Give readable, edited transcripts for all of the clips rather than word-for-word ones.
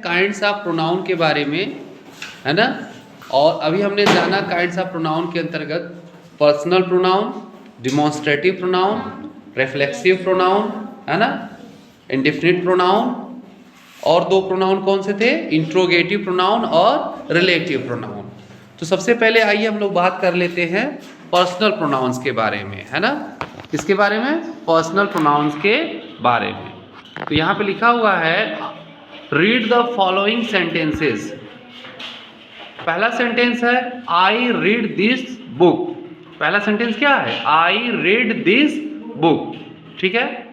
Kinds of pronoun के बारे में, है ना। और अभी हमने जाना काइंड्स ऑफ प्रोनाउन के अंतर्गत personal pronoun, demonstrative pronoun, reflexive pronoun, है ना, इंडेफिनिट प्रोनाउन, और दो प्रोनाउन कौन से थे, इंट्रोगेटिव प्रोनाउन और रिलेटिव प्रोनाउन। तो सबसे पहले आइए हम लोग बात कर लेते हैं पर्सनल प्रोनाउंस के बारे में, है ना। किसके बारे में, पर्सनल प्रोनाउंस के बारे में। तो यहाँ पे लिखा हुआ है रीड द फॉलोइंग सेंटेंसेस। पहला सेंटेंस है आई रीड दिस बुक। पहला सेंटेंस क्या है, आई रीड दिस बुक, ठीक है।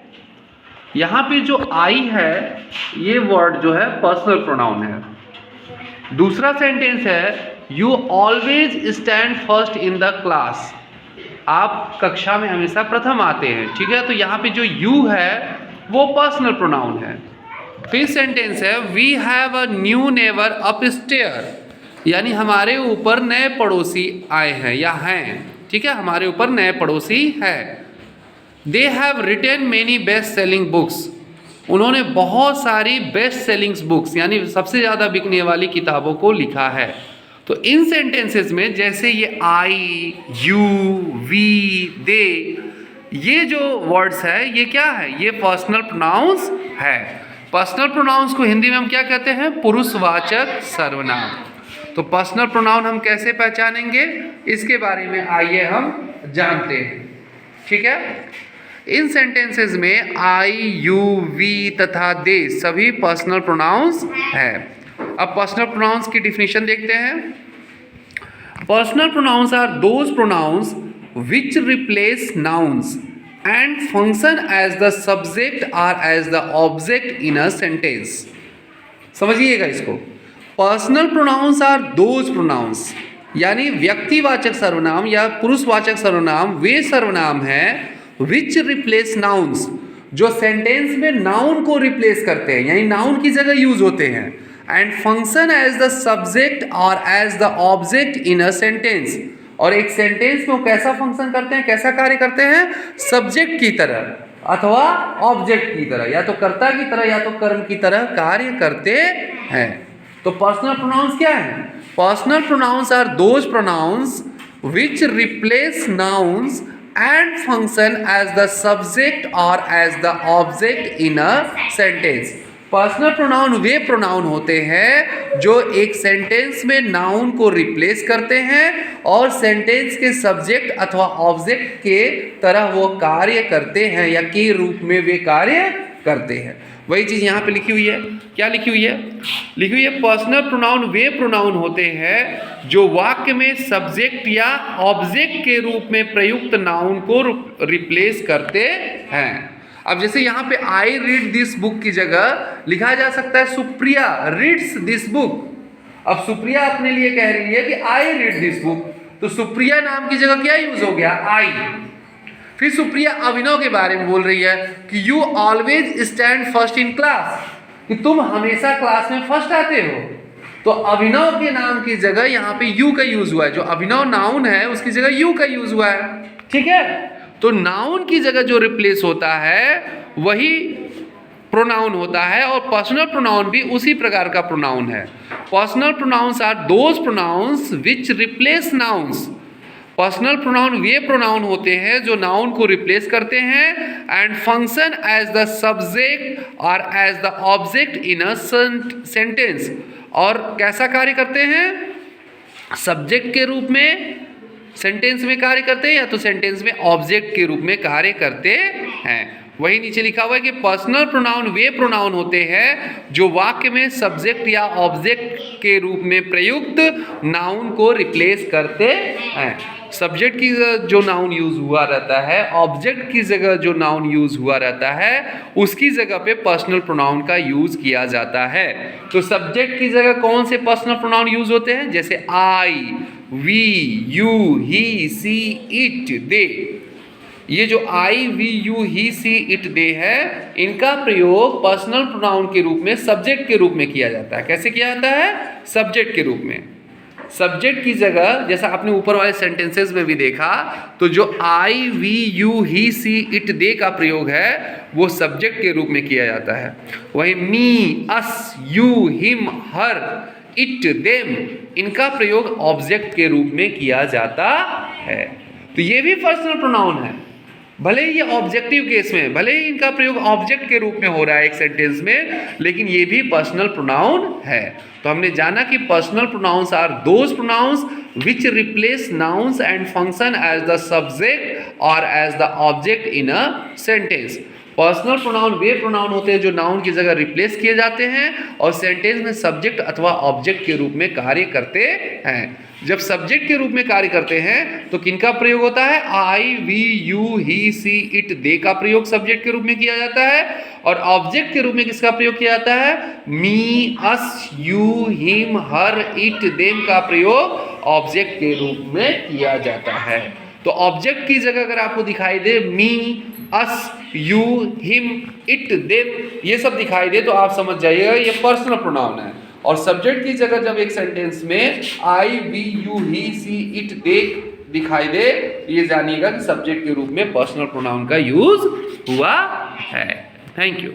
यहाँ पे जो आई है ये वर्ड जो है पर्सनल प्रोनाउन है। दूसरा सेंटेंस है you always stand first in the class. आप कक्षा में हमेशा प्रथम आते हैं, ठीक है। तो यहाँ पे जो यू है वो पर्सनल प्रोनाउन है। फिर सेंटेंस है we have a new neighbour upstairs, यानी हमारे ऊपर नए पड़ोसी आए हैं या हैं, ठीक है, हमारे ऊपर नए पड़ोसी हैं। They have written many best selling books, उन्होंने बहुत सारी बेस्ट सेलिंग्स बुक्स यानी सबसे ज़्यादा बिकने वाली किताबों को लिखा है। तो इन सेंटेंसेस में जैसे ये आई, यू, वी, दे, ये जो वर्ड्स है ये क्या है, ये पर्सनल प्रोनाउंस है। पर्सनल प्रोनाउंस को हिंदी में हम क्या कहते हैं, पुरुषवाचक सर्वनाम। तो पर्सनल प्रोनाउन हम कैसे पहचानेंगे, इसके बारे में आइए हम जानते हैं, ठीक है। इन सेंटेंसेस में आई, यू, वी तथा दे सभी पर्सनल प्रोनाउंस है। अब पर्सनल प्रोनाउंस की डिफिनीशन देखते हैं। Personal pronouns are those pronouns which replace nouns and function as the subject or as the object in a sentence। समझिएगा इसको। Personal pronouns are those pronouns, यानी व्यक्तिवाचक सर्वनाम या पुरुषवाचक सर्वनाम वे सर्वनाम हैं विच रिप्लेस नाउन्स, जो सेंटेंस में नाउन को रिप्लेस करते हैं यानी नाउन की जगह यूज होते हैं, and function as the subject और as the object in a sentence. और एक सेंटेंस में वो कैसा फंक्शन करते हैं, कैसा कार्य करते हैं, सब्जेक्ट की तरह अथवा ऑब्जेक्ट की तरह, या तो कर्ता की तरह या तो कर्म की तरह कार्य करते हैं। तो पर्सनल प्रोनाउंस क्या है, personal pronouns are those pronouns which replace nouns and function as the subject और as the object in a sentence. Personal pronoun वे प्रोनाउन होते हैं जो एक सेंटेंस में नाउन को रिप्लेस करते हैं और सेंटेंस के सब्जेक्ट अथवा ऑब्जेक्ट के तरह वो कार्य करते हैं या के रूप में वे कार्य करते हैं। वही चीज यहाँ पे लिखी हुई है। क्या लिखी हुई है, लिखी हुई है पर्सनल प्रोनाउन वे प्रोनाउन होते हैं जो वाक्य में सब्जेक्ट या ऑब्जेक्ट के रूप में प्रयुक्त नाउन को रिप्लेस करते हैं। अब जैसे यहाँ पे आई रीड दिस बुक की जगह लिखा जा सकता है सुप्रिया रीड्स दिस बुक। अब सुप्रिया अपने लिए कह रही है कि आई रीड दिस बुक, तो सुप्रिया नाम की जगह क्या यूज हो गया, आई। फिर सुप्रिया अभिनव के बारे में बोल रही है कि you always stand first in class, कि तुम हमेशा क्लास में फर्स्ट आते हो। तो अभिनव के नाम की जगह यहाँ पे यू का यूज हुआ है, जो अभिनव नाउन है उसकी जगह यू का यूज हुआ है, ठीक है। तो नाउन की जगह जो रिप्लेस होता है वही प्रोनाउन होता है, और पर्सनल प्रोनाउन भी उसी प्रकार का प्रोनाउन है। Personal pronouns are those pronouns which replace nouns. Personal pronoun वे प्रोनाउन होते हैं जो नाउन को रिप्लेस करते हैं and function as the subject और as the object in a sentence. और कैसा कार्य करते हैं, सब्जेक्ट के रूप में सेंटेंस में कार्य करते हैं या तो सेंटेंस में ऑब्जेक्ट के रूप में कार्य करते हैं। वही नीचे लिखा हुआ है कि पर्सनल प्रोनाउन वे प्रोनाउन होते हैं जो वाक्य में सब्जेक्ट या ऑब्जेक्ट के रूप में प्रयुक्त नाउन को रिप्लेस करते हैं। सब्जेक्ट की जो नाउन यूज हुआ रहता है, ऑब्जेक्ट की जगह जो नाउन यूज हुआ रहता है, उसकी जगह पे पर्सनल प्रोनाउन का यूज किया जाता है। तो सब्जेक्ट की जगह कौन से पर्सनल प्रोनाउन यूज होते हैं, जैसे I, we, you, he, she, it, they. ये जो I, we, you, he, she, it, they है, इनका प्रयोग पर्सनल प्रोनाउन के रूप में सब्जेक्ट के रूप में किया जाता है। कैसे किया जाता है, सब्जेक्ट के रूप में। सब्जेक्ट की जगह, जैसा आपने ऊपर वाले सेंटेंसेस में भी देखा, तो जो I, we, you, he, she, it, they का प्रयोग है वो सब्जेक्ट के रूप में किया जाता है। वही me, us, you, him, her, it, them, इनका प्रयोग ऑब्जेक्ट के रूप में किया जाता है। तो ये भी पर्सनल प्रोनाउन है, भले ही ये ऑब्जेक्टिव केस में, भले ही इनका प्रयोग ऑब्जेक्ट के रूप में हो रहा है एक सेंटेंस में, लेकिन ये भी पर्सनल प्रोनाउन है। तो हमने जाना कि personal pronouns are those pronouns which replace nouns and function as the subject और as the object in a sentence. Personal pronoun वे प्रोनाउन होते हैं जो नाउन की जगह रिप्लेस किए जाते हैं और सेंटेंस में सब्जेक्ट अथवा ऑब्जेक्ट के रूप में कार्य करते हैं। जब सब्जेक्ट के रूप में कार्य करते हैं तो किनका प्रयोग होता है? I, we, you, he, she, it, they का प्रयोग सब्जेक्ट के रूप में किया जाता है और ऑब्जेक्ट के रूप में किसका प्रयोग किया जाता है? Me, us, you, him, her, it, them का प्रयोग ऑब्जेक्ट के रूप में किया जाता है। तो ऑब्जेक्ट की जगह अगर आपको दिखाई दे मी, us, you, him, it, them, ये सब दिखाई दे तो आप समझ जाइएगा ये पर्सनल प्रोनाउन है। और सब्जेक्ट की जगह जब एक सेंटेंस में I, we, you, he, she, it, they दिखाई दे, ये जानिएगा कि सब्जेक्ट के रूप में पर्सनल प्रोनाउन का यूज हुआ है। Thank you.